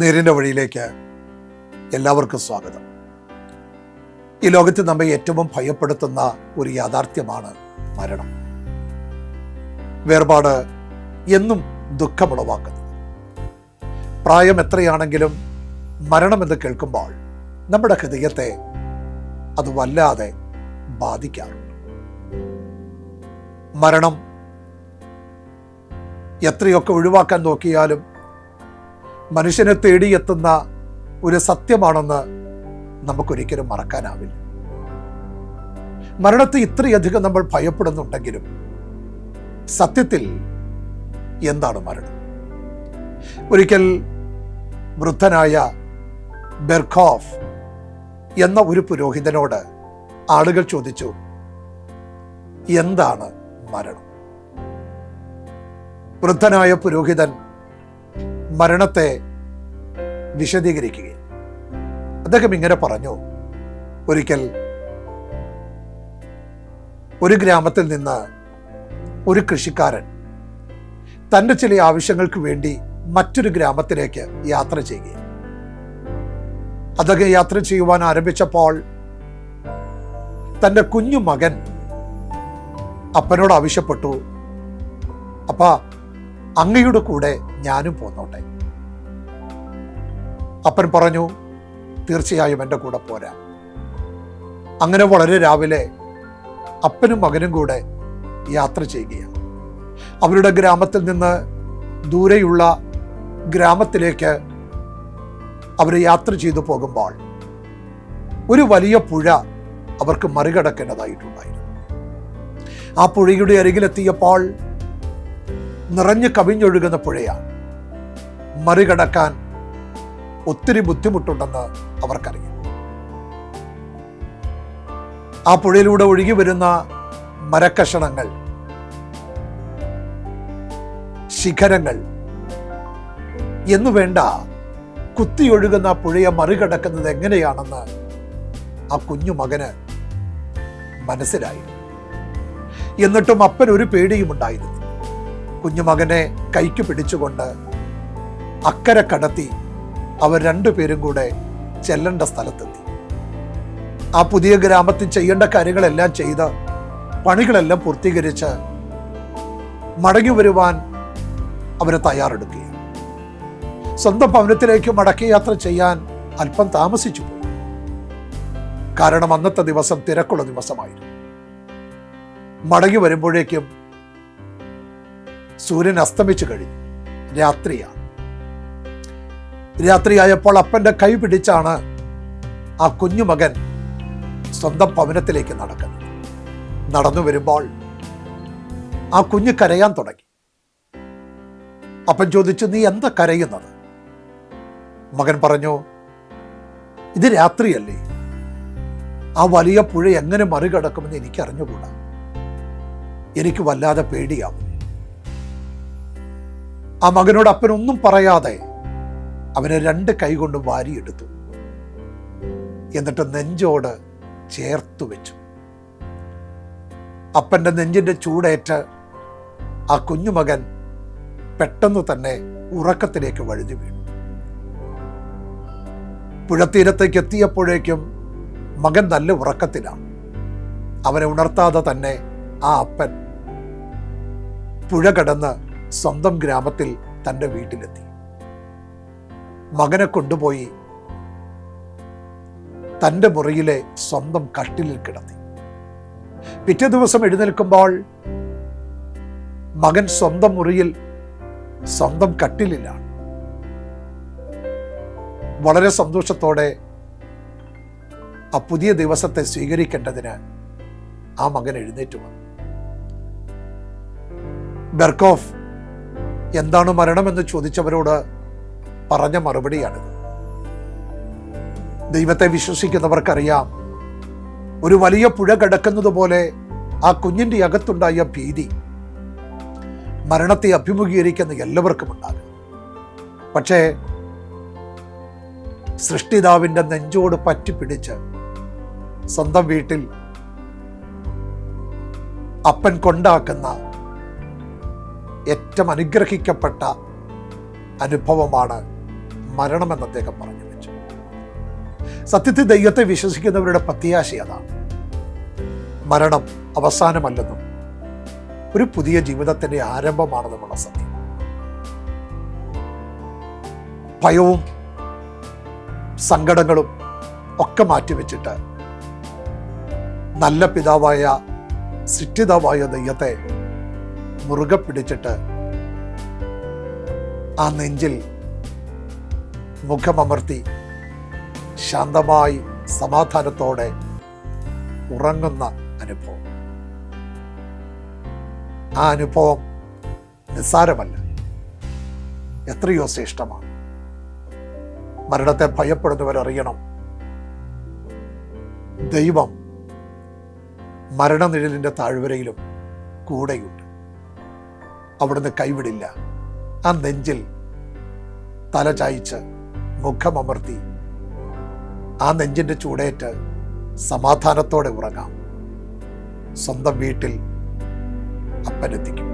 നേരിൻ്റെ വഴിയിലേക്ക് എല്ലാവർക്കും സ്വാഗതം. ഈ ലോകത്ത് നമ്മെ ഏറ്റവും ഭയപ്പെടുത്തുന്ന ഒരു യാഥാർത്ഥ്യമാണ് മരണം. വേർപാട് എന്നും ദുഃഖമുളവാക്കുന്നത്. പ്രായം എത്രയാണെങ്കിലും മരണമെന്ന് കേൾക്കുമ്പോൾ നമ്മുടെ ഹൃദയത്തെ അത് വല്ലാതെ ബാധിക്കാറുണ്ട്. മരണം എത്രയൊക്കെ ഒഴിവാക്കാൻ നോക്കിയാലും മനുഷ്യനെ തേടിയെത്തുന്ന ഒരു സത്യമാണെന്ന് നമുക്കൊരിക്കലും മറക്കാനാവില്ല. മരണത്തെ ഇത്രയധികം നമ്മൾ ഭയപ്പെടുന്നുണ്ടെങ്കിലും സത്യത്തിൽ എന്താണ് മരണം? ഒരിക്കൽ വൃദ്ധനായ ബെർഖോഫ് എന്ന ഒരു പുരോഹിതനോട് ആളുകൾ ചോദിച്ചു, എന്താണ് മരണം? വൃദ്ധനായ പുരോഹിതൻ മരണത്തെ വിശദീകരിക്കുകയും അദ്ദേഹം ഇങ്ങനെ പറഞ്ഞു, ഒരിക്കൽ ഒരു ഗ്രാമത്തിൽ നിന്ന് ഒരു കൃഷിക്കാരൻ തൻ്റെ ചില ആവശ്യങ്ങൾക്ക് വേണ്ടി മറ്റൊരു ഗ്രാമത്തിലേക്ക് യാത്ര ചെയ്യുകയും അദ്ദേഹം യാത്ര ചെയ്യുവാൻ ആരംഭിച്ചപ്പോൾ തൻ്റെ കുഞ്ഞു മകൻ അപ്പനോട് ആവശ്യപ്പെട്ടു, അപ്പാ അങ്ങയുടെ കൂടെ ഞാനും പോന്നോട്ടെ. അപ്പൻ പറഞ്ഞു, തീർച്ചയായും എൻ്റെ കൂടെ പോരാ. അങ്ങനെ വളരെ രാവിലെ അപ്പനും മകനും കൂടെ യാത്ര ചെയ്യുകയാണ്. അവരുടെ ഗ്രാമത്തിൽ നിന്ന് ദൂരെയുള്ള ഗ്രാമത്തിലേക്ക് അവർ യാത്ര ചെയ്തു പോകുമ്പോൾ ഒരു വലിയ പുഴ അവർക്ക് മറികടക്കേണ്ടതായിട്ടുണ്ടായിരുന്നു. ആ പുഴയുടെ അരികിലെത്തിയപ്പോൾ നിറഞ്ഞു കവിഞ്ഞൊഴുകുന്ന പുഴയാണ്. മറികടക്കാൻ ഒത്തിരി ബുദ്ധിമുട്ടുണ്ടെന്ന് അവർക്കറിയാം. ആ പുഴയിലൂടെ ഒഴുകി വരുന്ന മരക്കഷണങ്ങൾ, ശിഖരങ്ങൾ എന്നുവേണ്ട കുത്തിയൊഴുകുന്ന പുഴയെ മറികടക്കുന്നത് എങ്ങനെയാണെന്ന് ആ കുഞ്ഞു മകന് മനസ്സിലായി. എന്നിട്ടും അപ്പൻ ഒരു പേടിയും ഉണ്ടായിരുന്നു. കുഞ്ഞുമകനെ കൈക്ക് പിടിച്ചുകൊണ്ട് അക്കരെ കടത്തി അവർ രണ്ടുപേരും കൂടെ ചെല്ലേണ്ട സ്ഥലത്തെത്തി. ആ പുതിയ ഗ്രാമത്തിൽ ചെയ്യേണ്ട കാര്യങ്ങളെല്ലാം ചെയ്ത് പണികളെല്ലാം പൂർത്തീകരിച്ച് മടങ്ങി വരുവാൻ അവരെ തയ്യാറെടുക്കുകയാണ്. സ്വന്തം ഭവനത്തിലേക്ക് മടക്കി യാത്ര ചെയ്യാൻ അല്പം താമസിച്ചു പോയി. കാരണം അന്നത്തെ ദിവസം തിരക്കുള്ള ദിവസമായിരുന്നു. മടങ്ങി വരുമ്പോഴേക്കും സൂര്യൻ അസ്തമിച്ചു കഴിഞ്ഞു. രാത്രിയാണ്. രാത്രിയായപ്പോൾ അപ്പൻ്റെ കൈ പിടിച്ചാണ് ആ കുഞ്ഞുമകൻ സ്വന്തം ഭവനത്തിലേക്ക് നടക്കുന്നത്. നടന്നു വരുമ്പോൾ ആ കുഞ്ഞ് കരയാൻ തുടങ്ങി. അപ്പൻ ചോദിച്ചു, നീ എന്താ കരയുന്നത്? മകൻ പറഞ്ഞു, ഇത് രാത്രിയല്ലേ, ആ വലിയ പുഴ എങ്ങനെ മറികടക്കുമെന്ന് എനിക്ക് അറിഞ്ഞുകൂടാ, എനിക്ക് വല്ലാതെ പേടിയാവും. ആ മകനോട് അപ്പനൊന്നും പറയാതെ അവനെ രണ്ട് കൈകൊണ്ട് വാരിയെടുത്തു. എന്നിട്ട് നെഞ്ചോട് ചേർത്തു വെച്ചു. അപ്പൻ്റെ നെഞ്ചിൻ്റെ ചൂടേറ്റ് ആ കുഞ്ഞുമകൻ പെട്ടെന്ന് തന്നെ ഉറക്കത്തിലേക്ക് വഴുതി വീണു. പുഴത്തീരത്തേക്ക് എത്തിയപ്പോഴേക്കും മകൻ നല്ല ഉറക്കത്തിലാണ്. അവനെ ഉണർത്താതെ തന്നെ ആ അപ്പൻ പുഴ കടന്ന് സ്വന്തം ഗ്രാമത്തിൽ തൻ്റെ വീട്ടിലെത്തി. മകനെ കൊണ്ടുപോയി തൻ്റെ മുറിയിലെ സ്വന്തം കട്ടിലിൽ കിടത്തി. പിറ്റേ ദിവസം എഴുന്നേൽക്കുമ്പോൾ മകൻ സ്വന്തം മുറിയിൽ സ്വന്തം കട്ടിലിലാണ്. വളരെ സന്തോഷത്തോടെ ആ പുതിയ ദിവസത്തെ സ്വീകരിക്കേണ്ടതിന് ആ മകൻ എഴുന്നേറ്റ് വന്നു. ബെർഖോഫ് എന്താണ് മരണമെന്ന് ചോദിച്ചവരോട് പറഞ്ഞ മറുപടിയാണിത്. ദൈവത്തെ വിശ്വസിക്കുന്നവർക്കറിയാം, ഒരു വലിയ പുഴ കിടക്കുന്നത് പോലെ ആ കുഞ്ഞിൻ്റെ അകത്തുണ്ടായ ഭീതി മരണത്തെ അഭിമുഖീകരിക്കുന്ന എല്ലാവർക്കും ഉണ്ടാകും. പക്ഷേ സൃഷ്ടിതാവിൻ്റെ നെഞ്ചോട് പറ്റിപ്പിടിച്ച് സ്വന്തം വീട്ടിൽ അപ്പൻ കൊണ്ടാക്കുന്ന ഏറ്റവും അനുഗ്രഹിക്കപ്പെട്ട അനുഭവമാണ് മരണമെന്ന് അദ്ദേഹം പറഞ്ഞു വെച്ചു. സത്യത്തിൽ ദൈവത്തെ വിശ്വസിക്കുന്നവരുടെ പ്രത്യാശ അതാണ്. മരണം അവസാനമല്ലെന്നും ഒരു പുതിയ ജീവിതത്തിന്റെ ആരംഭമാണെന്നുമുള്ള സത്യം. ഭയവും സങ്കടങ്ങളും ഒക്കെ മാറ്റിവെച്ചിട്ട് നല്ല പിതാവായ സൃഷ്ടിതാവായ ദൈവത്തെ മുറുകെ പിടിച്ചിട്ട് ആ നെഞ്ചിൽ മുഖമമർത്തി ശാന്തമായി സമാധാനത്തോടെ ഉറങ്ങുന്ന അനുഭവം. ആ അനുഭവം നിസ്സാരമല്ല, എത്രയോ ശ്രേഷ്ഠമാണ്. മരണത്തെ ഭയപ്പെടുന്നവരറിയണം, ദൈവം മരണനിഴലിൻ്റെ താഴ്വരയിലും കൂടെയുണ്ട്. അവിടുന്ന് കൈവിടില്ല. ആ നെഞ്ചിൽ തല ചായ്ച്ച് മുഖമമർത്തി ആ നെഞ്ചിൻ്റെ ചൂടേറ്റ് സമാധാനത്തോടെ ഉറങ്ങാം. സ്വന്തം വീട്ടിൽ അപ്പനെത്തിക്കും.